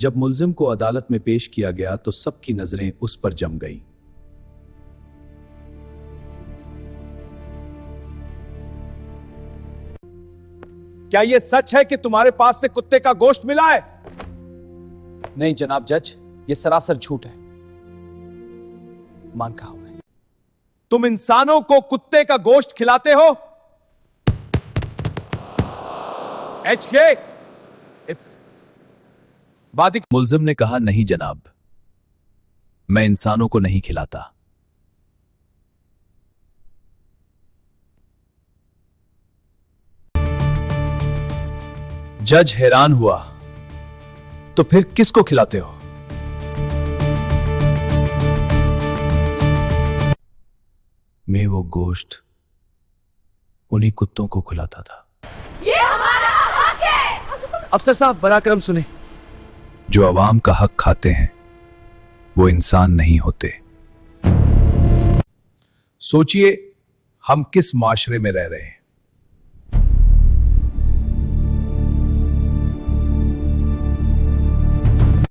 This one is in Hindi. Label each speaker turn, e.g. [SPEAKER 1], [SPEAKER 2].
[SPEAKER 1] जब मुल्जिम को अदालत में पेश किया गया तो सबकी नजरें उस पर जम गईं।
[SPEAKER 2] क्या यह सच है कि तुम्हारे पास से कुत्ते का गोश्त मिला है?
[SPEAKER 3] नहीं जनाब जज, ये सरासर झूठ है। मान कहा हुआ है।
[SPEAKER 2] तुम इंसानों को कुत्ते का गोश्त खिलाते हो? HK बादी।
[SPEAKER 1] मुल्जिम ने कहा, नहीं जनाब, मैं इंसानों को नहीं खिलाता। जज हैरान हुआ, तो फिर किसको खिलाते हो? मैं वो गोश्त उन्हीं कुत्तों को खिलाता था।
[SPEAKER 4] ये हमारा हक है।
[SPEAKER 3] अफसर साहब बराकरम सुने।
[SPEAKER 1] जो अवाम का हक खाते हैं वो इंसान नहीं होते। सोचिए हम किस माशरे में रह रहे हैं।